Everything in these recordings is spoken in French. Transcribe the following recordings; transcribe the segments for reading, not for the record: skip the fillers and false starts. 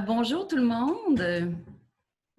Bonjour tout le monde.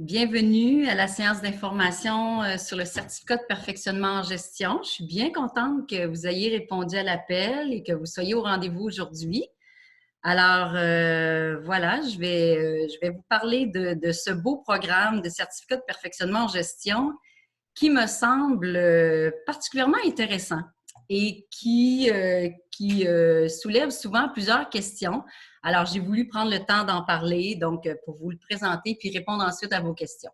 Bienvenue à la séance d'information sur le certificat de perfectionnement en gestion. Je suis bien contente que vous ayez répondu à l'appel et que vous soyez au rendez-vous aujourd'hui. Alors, voilà, je vais vous parler de ce beau programme de certificat de perfectionnement en gestion qui me semble particulièrement intéressant et qui soulève souvent plusieurs questions. Alors, j'ai voulu prendre le temps d'en parler, donc pour vous le présenter, puis répondre ensuite à vos questions.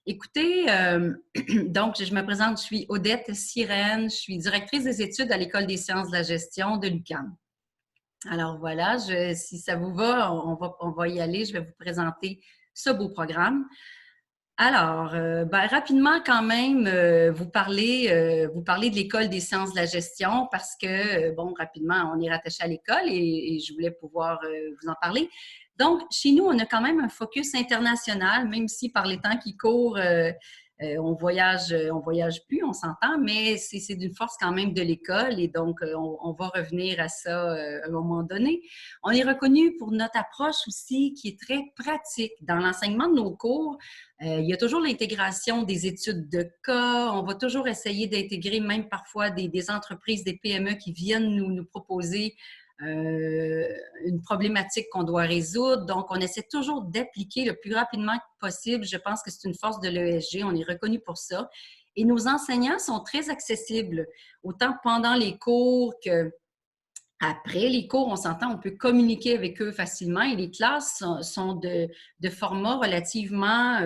Écoutez, donc je me présente, je suis Odette Sirène, je suis directrice des études à l'École des sciences de la gestion de l'UQAM. Alors voilà, si ça vous va, on va y aller, je vais vous présenter ce beau programme. Alors, rapidement quand même, vous parlez de l'École des sciences de la gestion parce que, rapidement, on est rattaché à l'école et je voulais pouvoir vous en parler. Donc, chez nous, on a quand même un focus international, même si par les temps qui courent, on voyage plus, on s'entend, mais c'est d'une force quand même de l'école et donc on va revenir à ça à un moment donné. On est reconnu pour notre approche aussi qui est très pratique dans l'enseignement de nos cours. Il y a toujours l'intégration des études de cas. On va toujours essayer d'intégrer même parfois des entreprises, des PME qui viennent nous proposer une problématique qu'on doit résoudre. Donc, on essaie toujours d'appliquer le plus rapidement possible. Je pense que c'est une force de l'ESG. On est reconnu pour ça. Et nos enseignants sont très accessibles, autant pendant les cours que après les cours, on s'entend, on peut communiquer avec eux facilement et les classes sont de format relativement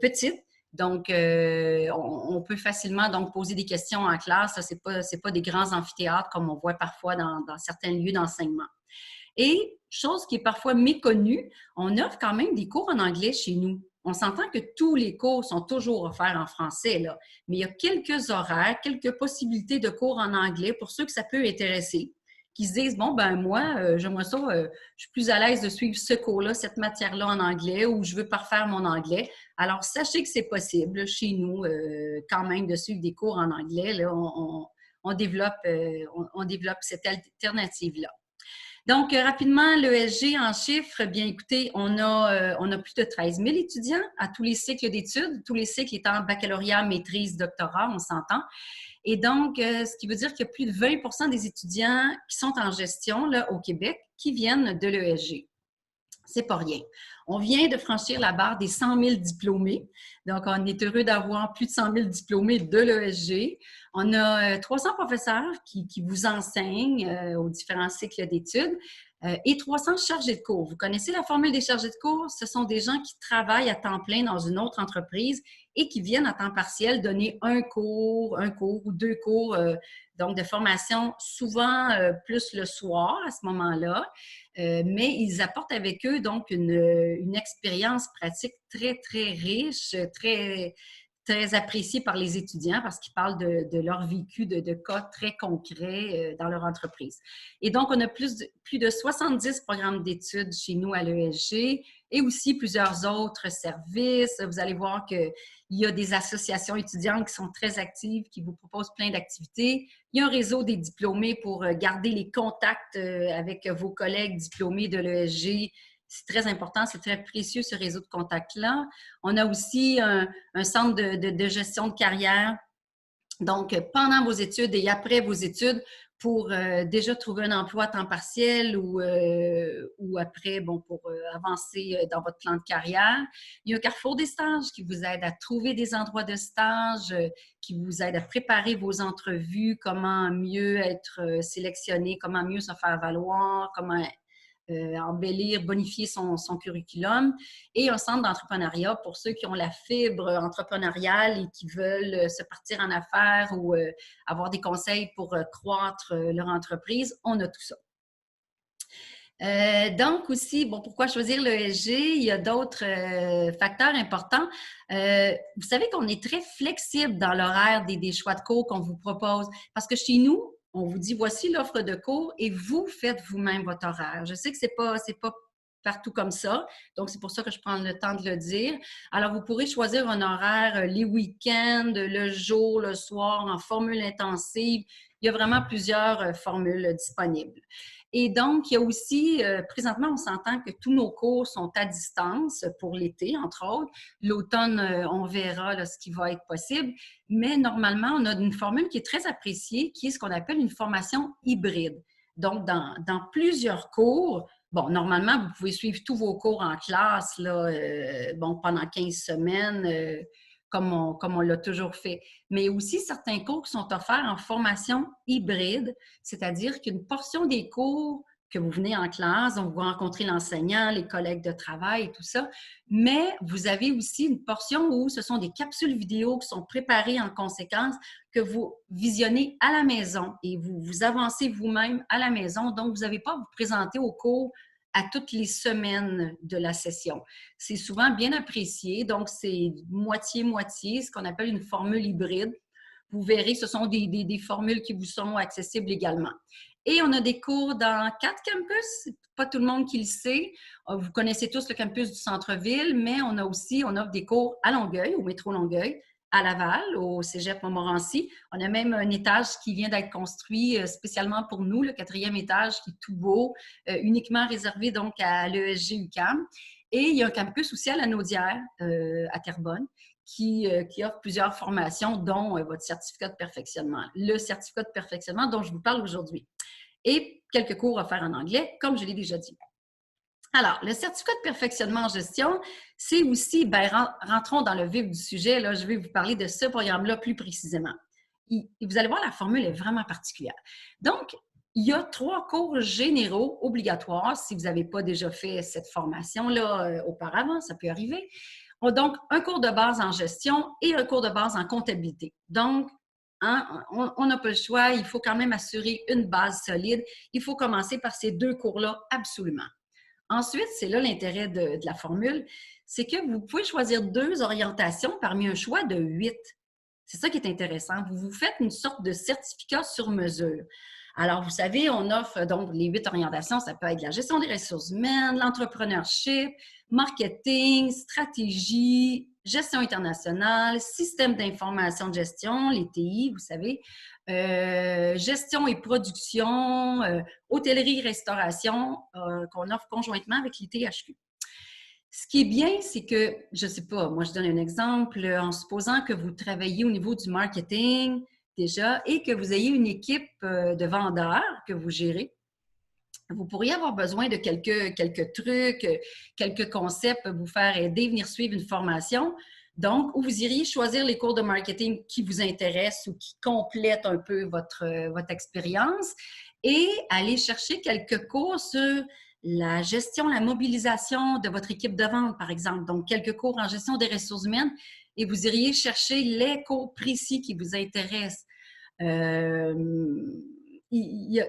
petites. Donc, on peut facilement donc poser des questions en classe. Ce n'est pas des grands amphithéâtres comme on voit parfois dans certains lieux d'enseignement. Et, chose qui est parfois méconnue, on offre quand même des cours en anglais chez nous. On s'entend que tous les cours sont toujours offerts en français, là, mais il y a quelques horaires, quelques possibilités de cours en anglais pour ceux que ça peut intéresser, qui se disent, moi, j'aimerais ça, je suis plus à l'aise de suivre ce cours-là, cette matière-là en anglais, ou je veux parfaire mon anglais. Alors, sachez que c'est possible chez nous, quand même, de suivre des cours en anglais. Là, on développe cette alternative-là. Donc, rapidement, l'ESG en chiffres, bien écoutez, on a plus de 13 000 étudiants à tous les cycles d'études, tous les cycles étant baccalauréat, maîtrise, doctorat, on s'entend. Et donc, ce qui veut dire qu'il y a plus de 20 des étudiants qui sont en gestion là, au Québec qui viennent de l'ESG. C'est pas rien. On vient de franchir la barre des 100 000 diplômés. Donc, on est heureux d'avoir plus de 100 000 diplômés de l'ESG. On a 300 professeurs qui vous enseignent aux différents cycles d'études et 300 chargés de cours. Vous connaissez la formule des chargés de cours? Ce sont des gens qui travaillent à temps plein dans une autre entreprise et qui viennent à temps partiel donner un cours ou deux cours donc de formation, souvent plus le soir à ce moment-là. Mais ils apportent avec eux donc une expérience pratique très, très riche, très appréciée par les étudiants parce qu'ils parlent de leur vécu, de cas très concrets dans leur entreprise. Et donc, on a plus de 70 programmes d'études chez nous à l'ESG et aussi plusieurs autres services. Vous allez voir qu'il y a des associations étudiantes qui sont très actives, qui vous proposent plein d'activités. Il y a un réseau des diplômés pour garder les contacts avec vos collègues diplômés de l'ESG. C'est très important, c'est très précieux ce réseau de contacts-là. On a aussi un centre de gestion de carrière. Donc, pendant vos études et après vos études, pour déjà trouver un emploi à temps partiel ou après, pour avancer dans votre plan de carrière. Il y a un carrefour des stages qui vous aide à trouver des endroits de stage, qui vous aide à préparer vos entrevues, comment mieux être sélectionné, comment mieux se faire valoir, comment embellir, bonifier son curriculum, et un centre d'entrepreneuriat pour ceux qui ont la fibre entrepreneuriale et qui veulent se partir en affaires ou avoir des conseils pour croître leur entreprise. On a tout ça. Donc aussi, pourquoi choisir le SG? Il y a d'autres facteurs importants. Vous savez qu'on est très flexible dans l'horaire des choix de cours qu'on vous propose parce que chez nous, on vous dit voici l'offre de cours et vous faites vous-même votre horaire. Je sais que c'est pas partout comme ça, donc c'est pour ça que je prends le temps de le dire. Alors, vous pourrez choisir un horaire les week-ends, le jour, le soir, en formule intensive. Il y a vraiment plusieurs formules disponibles. Et donc, il y a aussi, présentement, on s'entend que tous nos cours sont à distance pour l'été, entre autres. L'automne, on verra là, ce qui va être possible. Mais normalement, on a une formule qui est très appréciée, qui est ce qu'on appelle une formation hybride. Donc, dans plusieurs cours, bon, normalement, vous pouvez suivre tous vos cours en classe là, bon, pendant 15 semaines, comme on l'a toujours fait. Mais aussi certains cours qui sont offerts en formation hybride, c'est-à-dire qu'une portion des cours que vous venez en classe, donc vous rencontrez l'enseignant, les collègues de travail et tout ça, mais vous avez aussi une portion où ce sont des capsules vidéo qui sont préparées en conséquence, que vous visionnez à la maison et vous avancez vous-même à la maison. Donc, vous n'avez pas à vous présenter au cours à toutes les semaines de la session. C'est souvent bien apprécié, donc c'est moitié-moitié, ce qu'on appelle une formule hybride. Vous verrez, ce sont des formules qui vous sont accessibles également. Et on a des cours dans 4 campus, pas tout le monde qui le sait. Vous connaissez tous le campus du centre-ville, mais on offre des cours à Longueuil, au métro Longueuil, à Laval, au Cégep Montmorency. On a même un étage qui vient d'être construit spécialement pour nous, le 4e étage qui est tout beau, uniquement réservé donc à l'ESG-UQAM. Et il y a un campus aussi à la Naudière, à Terrebonne, qui offre plusieurs formations, dont votre certificat de perfectionnement. Le certificat de perfectionnement dont je vous parle aujourd'hui. Et quelques cours à faire en anglais, comme je l'ai déjà dit. Alors, le certificat de perfectionnement en gestion, c'est aussi, rentrons dans le vif du sujet, là, je vais vous parler de ce programme-là plus précisément. Et vous allez voir, la formule est vraiment particulière. Donc, il y a 3 cours généraux obligatoires si vous n'avez pas déjà fait cette formation-là auparavant, ça peut arriver. Donc, un cours de base en gestion et un cours de base en comptabilité. Donc, hein, on n'a pas le choix, il faut quand même assurer une base solide. Il faut commencer par ces 2 cours-là absolument. Ensuite, c'est là l'intérêt de la formule, c'est que vous pouvez choisir 2 orientations parmi un choix de 8. C'est ça qui est intéressant. Vous faites une sorte de certificat sur mesure. Alors, vous savez, on offre donc les 8 orientations. Ça peut être la gestion des ressources humaines, l'entrepreneurship, marketing, stratégie, gestion internationale, système d'information de gestion, les TI, vous savez, gestion et production, hôtellerie-restauration qu'on offre conjointement avec l'ITHQ. Ce qui est bien, c'est que, je ne sais pas, moi je donne un exemple, en supposant que vous travaillez au niveau du marketing déjà et que vous ayez une équipe de vendeurs que vous gérez, vous pourriez avoir besoin de quelques trucs, quelques concepts, vous faire aider, venir suivre une formation. Donc, où vous iriez choisir les cours de marketing qui vous intéressent ou qui complètent un peu votre expérience et aller chercher quelques cours sur la gestion, la mobilisation de votre équipe de vente, par exemple. Donc, quelques cours en gestion des ressources humaines et vous iriez chercher les cours précis qui vous intéressent.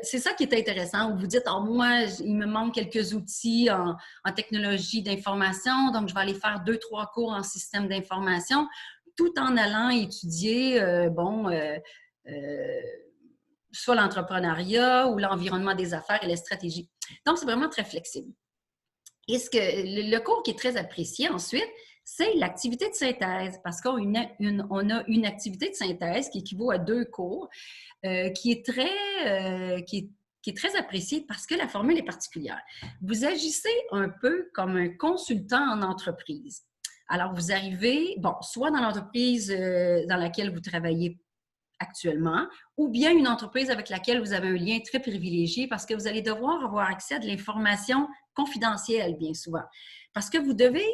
C'est ça qui est intéressant, où vous dites, oh, moi, il me manque quelques outils en technologie d'information, donc je vais aller faire 2-3 cours en système d'information, tout en allant étudier, soit l'entrepreneuriat ou l'environnement des affaires et les stratégies. Donc, c'est vraiment très flexible. Et le cours qui est très apprécié ensuite, c'est l'activité de synthèse, parce qu'on a une activité de synthèse qui équivaut à 2 cours, qui est très appréciée parce que la formule est particulière. Vous agissez un peu comme un consultant en entreprise. Alors, vous arrivez, soit dans l'entreprise dans laquelle vous travaillez actuellement, ou bien une entreprise avec laquelle vous avez un lien très privilégié parce que vous allez devoir avoir accès à de l'information confidentielle bien souvent. Parce que vous devez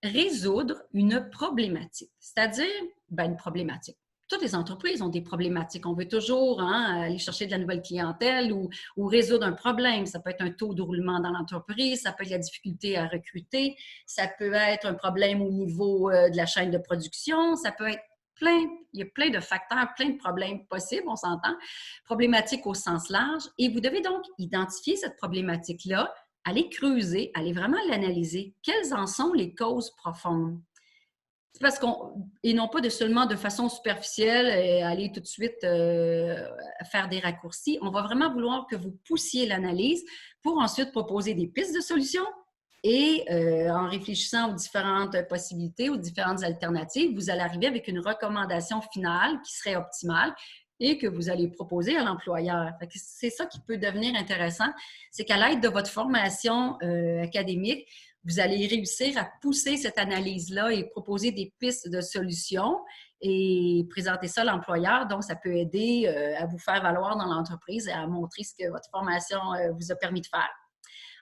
résoudre une problématique, c'est-à-dire une problématique. Toutes les entreprises ont des problématiques. On veut toujours aller chercher de la nouvelle clientèle ou résoudre un problème. Ça peut être un taux de roulement dans l'entreprise, ça peut être la difficulté à recruter, ça peut être un problème au niveau de la chaîne de production, ça peut être il y a plein de facteurs, plein de problèmes possibles, on s'entend, problématiques au sens large. Et vous devez donc identifier cette problématique-là, aller creuser, aller vraiment l'analyser. Quelles en sont les causes profondes? Et non pas seulement de façon superficielle et aller tout de suite faire des raccourcis. On va vraiment vouloir que vous poussiez l'analyse pour ensuite proposer des pistes de solutions et en réfléchissant aux différentes possibilités, aux différentes alternatives, vous allez arriver avec une recommandation finale qui serait optimale et que vous allez proposer à l'employeur. C'est ça qui peut devenir intéressant, c'est qu'à l'aide de votre formation académique, vous allez réussir à pousser cette analyse-là et proposer des pistes de solutions et présenter ça à l'employeur. Donc, ça peut aider à vous faire valoir dans l'entreprise et à montrer ce que votre formation vous a permis de faire.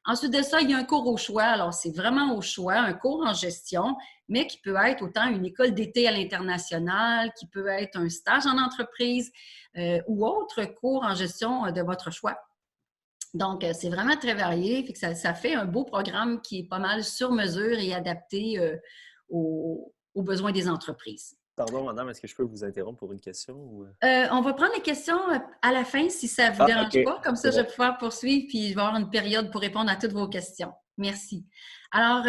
Ensuite de ça, il y a un cours au choix. Alors, c'est vraiment au choix, un cours en gestion, mais qui peut être autant une école d'été à l'international, qui peut être un stage en entreprise ou autre cours en gestion de votre choix. Donc, c'est vraiment très varié. Fait que ça fait un beau programme qui est pas mal sur mesure et adapté aux besoins des entreprises. Pardon, madame, est-ce que je peux vous interrompre pour une question? Ou... On va prendre les questions à la fin si ça ne vous Ah, dérange OK. pas. Comme ça, C'est je vais bon. pouvoir poursuivre puis je vais avoir une période pour répondre à toutes vos questions. Merci. Alors,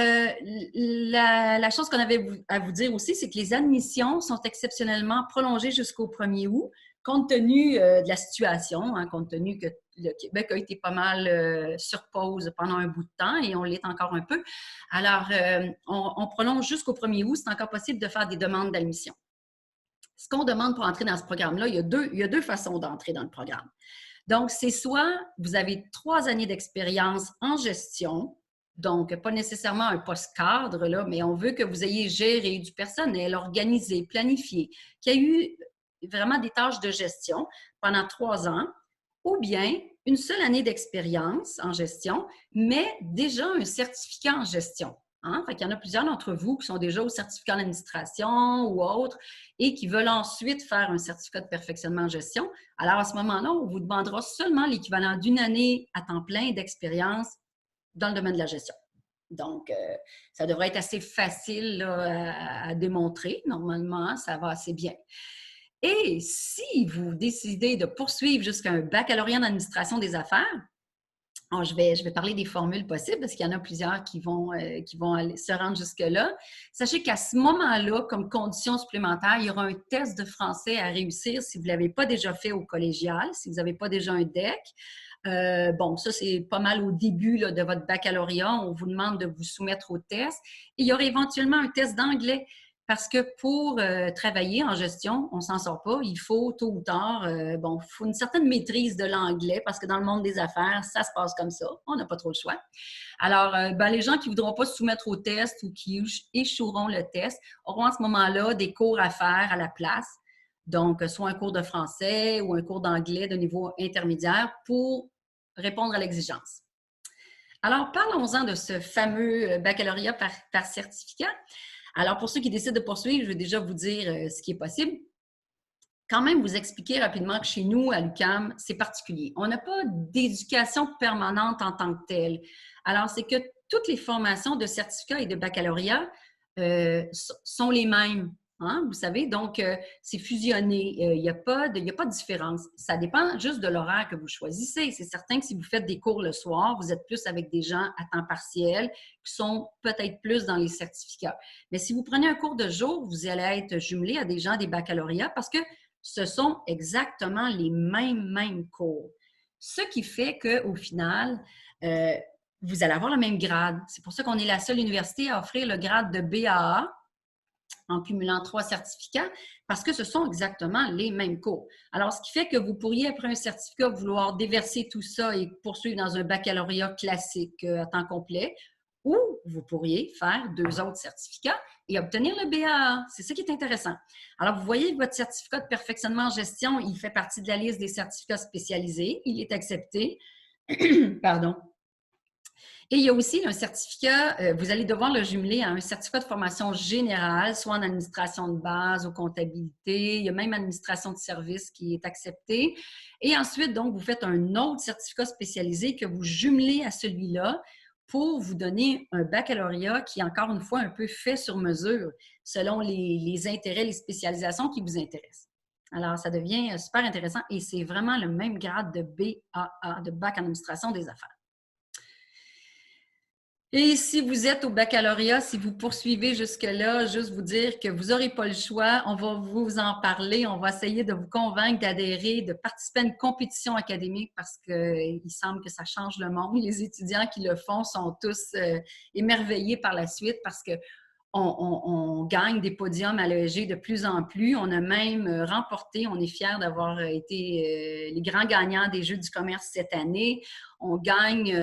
la chose qu'on avait à vous dire aussi, c'est que les admissions sont exceptionnellement prolongées jusqu'au 1er août, compte tenu de la situation, hein, compte tenu que le Québec a été pas mal sur pause pendant un bout de temps et on l'est encore un peu. Alors, on prolonge jusqu'au 1er août. C'est encore possible de faire des demandes d'admission. Ce qu'on demande pour entrer dans ce programme-là, il y a deux façons d'entrer dans le programme. Donc, c'est soit vous avez 3 années d'expérience en gestion, donc pas nécessairement un poste cadre, là, mais on veut que vous ayez géré du personnel, organisé, planifié, qu'il y ait eu vraiment des tâches de gestion pendant 3 ans, ou bien une seule année d'expérience en gestion, mais déjà un certificat en gestion. Hein? Fait qu'il y en a plusieurs d'entre vous qui sont déjà au certificat d'administration ou autre et qui veulent ensuite faire un certificat de perfectionnement en gestion. Alors, à ce moment-là, on vous demandera seulement l'équivalent d'une année à temps plein d'expérience dans le domaine de la gestion. Donc, ça devrait être assez facile là, à démontrer. Normalement, ça va assez bien. Et si vous décidez de poursuivre jusqu'à un baccalauréat en administration des affaires, alors, je vais parler des formules possibles parce qu'il y en a plusieurs qui vont se rendre jusque-là. Sachez qu'à ce moment-là, comme condition supplémentaire, il y aura un test de français à réussir si vous ne l'avez pas déjà fait au collégial, si vous n'avez pas déjà un DEC. Bon, ça, c'est pas mal au début là, de votre baccalauréat. On vous demande de vous soumettre au test. Et il y aura éventuellement un test d'anglais. Parce que pour travailler en gestion, on ne s'en sort pas. Il faut, tôt ou tard, il faut une certaine maîtrise de l'anglais parce que dans le monde des affaires, ça se passe comme ça. On n'a pas trop le choix. Alors, les gens qui ne voudront pas se soumettre au test ou qui échoueront le test auront à ce moment-là des cours à faire à la place. Donc, soit un cours de français ou un cours d'anglais de niveau intermédiaire pour répondre à l'exigence. Alors, parlons-en de ce fameux baccalauréat par certificat. Alors, pour ceux qui décident de poursuivre, je vais déjà vous dire ce qui est possible. Quand même, vous expliquer rapidement que chez nous, à l'UQAM, c'est particulier. On n'a pas d'éducation permanente en tant que telle. Alors, c'est que toutes les formations de certificat et de baccalauréat sont les mêmes. Hein, vous savez, donc c'est fusionné. Il n'y a pas de différence. Ça dépend juste de l'horaire que vous choisissez. C'est certain que si vous faites des cours le soir, vous êtes plus avec des gens à temps partiel qui sont peut-être plus dans les certificats. Mais si vous prenez un cours de jour, vous allez être jumelé à des gens des baccalauréats parce que ce sont exactement les mêmes cours. Ce qui fait qu'au final, vous allez avoir le même grade. C'est pour ça qu'on est la seule université à offrir le grade de BAA en cumulant 3 certificats, parce que ce sont exactement les mêmes cours. Alors, ce qui fait que vous pourriez, après un certificat, vouloir déverser tout ça et poursuivre dans un baccalauréat classique à temps complet, ou vous pourriez faire 2 autres certificats et obtenir le BAA. C'est ça qui est intéressant. Alors, vous voyez que votre certificat de perfectionnement en gestion, il fait partie de la liste des certificats spécialisés. Il est accepté. Pardon. Et il y a aussi un certificat, vous allez devoir le jumeler à un certificat de formation générale, soit en administration de base ou comptabilité. Il y a même administration de services qui est accepté. Et ensuite, donc, vous faites un autre certificat spécialisé que vous jumelez à celui-là pour vous donner un baccalauréat qui est encore une fois un peu fait sur mesure selon les intérêts, les spécialisations qui vous intéressent. Alors, ça devient super intéressant et c'est vraiment le même grade de BAA, de Bac en administration des affaires. Et si vous êtes au baccalauréat, si vous poursuivez jusque-là, juste vous dire que vous n'aurez pas le choix, on va vous en parler, on va essayer de vous convaincre d'adhérer, de participer à une compétition académique parce qu'il semble que ça change le monde. Les étudiants qui le font sont tous émerveillés par la suite parce que on gagne des podiums à l'ESG de plus en plus. On a même remporté, on est fiers d'avoir été les grands gagnants des Jeux du commerce cette année. On gagne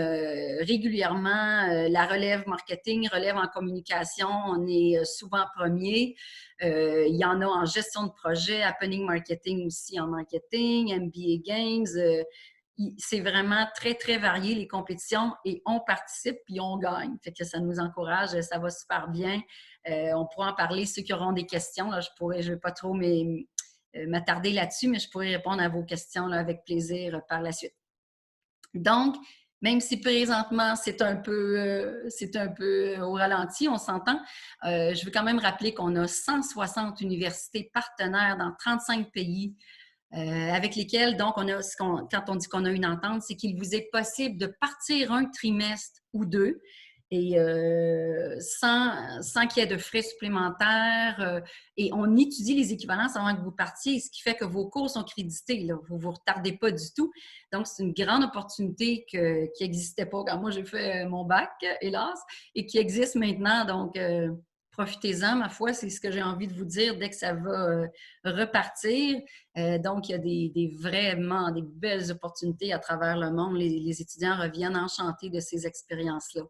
régulièrement la relève marketing, relève en communication. On est souvent premier. Il y en a en gestion de projet, happening marketing aussi en marketing, MBA Games. C'est vraiment très, très varié, les compétitions, et on participe puis on gagne. Fait que ça nous encourage, ça va super bien. On pourra en parler, ceux qui auront des questions. Là, je ne vais pas trop m'attarder là-dessus, mais je pourrais répondre à vos questions là, avec plaisir par la suite. Donc, même si présentement, c'est un peu au ralenti, on s'entend, je veux quand même rappeler qu'on a 160 universités partenaires dans 35 pays. Avec lesquels, donc, quand on dit qu'on a une entente, c'est qu'il vous est possible de partir un trimestre ou deux et sans qu'il y ait de frais supplémentaires. Et on étudie les équivalences avant que vous partiez, ce qui fait que vos cours sont crédités. Là. Vous ne vous retardez pas du tout. Donc, c'est une grande opportunité qui n'existait pas quand moi j'ai fait mon bac, hélas, et qui existe maintenant. Donc, profitez-en, ma foi, c'est ce que j'ai envie de vous dire dès que ça va repartir. Donc, il y a vraiment des belles opportunités à travers le monde. Les étudiants reviennent enchantés de ces expériences-là.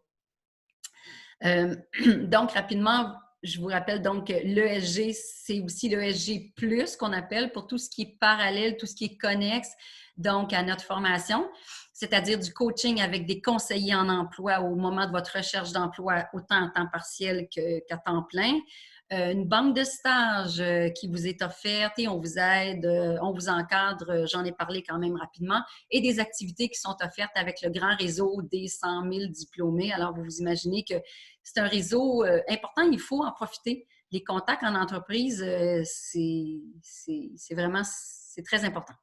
Donc, rapidement, je vous rappelle donc que l'ESG, c'est aussi l'ESG+, qu'on appelle pour tout ce qui est parallèle, tout ce qui est connexe, donc à notre formation, c'est-à-dire du coaching avec des conseillers en emploi au moment de votre recherche d'emploi, autant en temps partiel qu'à temps plein. Une banque de stage qui vous est offerte et on vous aide, on vous encadre, j'en ai parlé quand même rapidement, et des activités qui sont offertes avec le grand réseau des 100 000 diplômés. Alors, vous vous imaginez que c'est un réseau important, il faut en profiter. Les contacts en entreprise, c'est vraiment très important.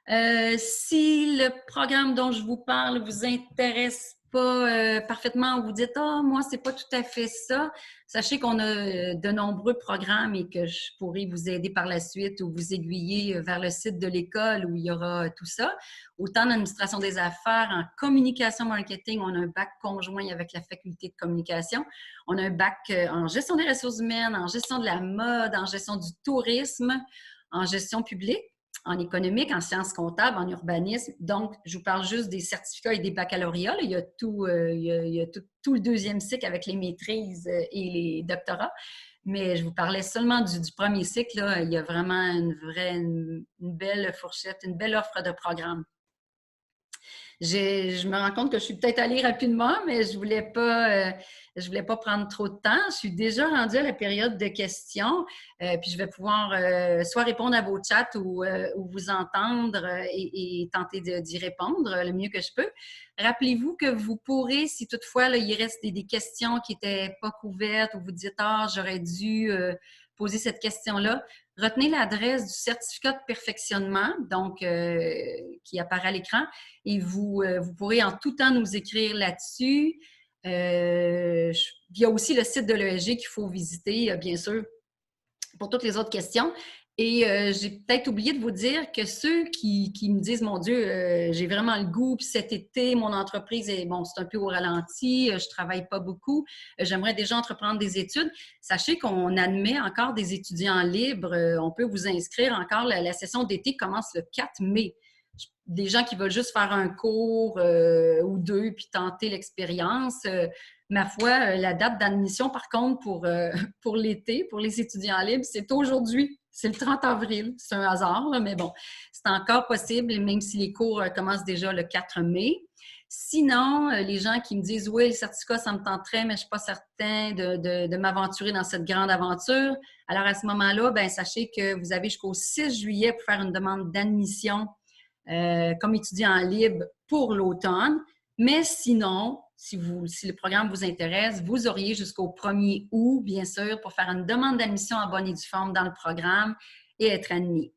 Si le programme dont je vous parle vous intéresse pas parfaitement, vous dites « Ah, moi, c'est pas tout à fait ça », sachez qu'on a de nombreux programmes et que je pourrai vous aider par la suite ou vous aiguiller vers le site de l'école où il y aura tout ça. Autant en administration des affaires, en communication marketing, on a un bac conjoint avec la faculté de communication. On a un bac en gestion des ressources humaines, en gestion de la mode, en gestion du tourisme, en gestion publique, en économique, en sciences comptables, en urbanisme. Donc, je vous parle juste des certificats et des baccalauréats. Il y a tout, tout le deuxième cycle avec les maîtrises et les doctorats. Mais je vous parlais seulement du premier cycle. Là. Il y a vraiment une belle fourchette, une belle offre de programmes. Je me rends compte que je suis peut-être allée rapidement, mais je voulais pas prendre trop de temps. Je suis déjà rendue à la période de questions, puis je vais pouvoir soit répondre à vos chats ou vous entendre et tenter d'y répondre le mieux que je peux. Rappelez-vous que vous pourrez, si toutefois là, il reste des questions qui n'étaient pas couvertes ou vous dites « Ah, j'aurais dû poser cette question-là », retenez l'adresse du certificat de perfectionnement, donc qui apparaît à l'écran, et vous pourrez en tout temps nous écrire là-dessus. Il y a aussi le site de l'ESG qu'il faut visiter, bien sûr, pour toutes les autres questions. Et j'ai peut-être oublié de vous dire que ceux qui me disent « Mon Dieu, j'ai vraiment le goût, puis cet été, mon entreprise est, bon, c'est un peu au ralenti, je travaille pas beaucoup, j'aimerais déjà entreprendre des études », sachez qu'on admet encore des étudiants libres. On peut vous inscrire encore. La session d'été commence le 4 mai. Des gens qui veulent juste faire un cours ou deux puis tenter l'expérience. Ma foi, la date d'admission, par contre, pour l'été, pour les étudiants libres, c'est aujourd'hui. C'est le 30 avril. C'est un hasard, là, mais bon, c'est encore possible, même si les cours commencent déjà le 4 mai. Sinon, les gens qui me disent « Oui, le certificat, ça me tenterait, mais je ne suis pas certain de m'aventurer dans cette grande aventure », alors à ce moment-là, bien, sachez que vous avez jusqu'au 6 juillet pour faire une demande d'admission comme étudiant libre pour l'automne. Mais sinon, si le programme vous intéresse, vous auriez jusqu'au 1er août, bien sûr, pour faire une demande d'admission en bonne et due forme dans le programme et être admis.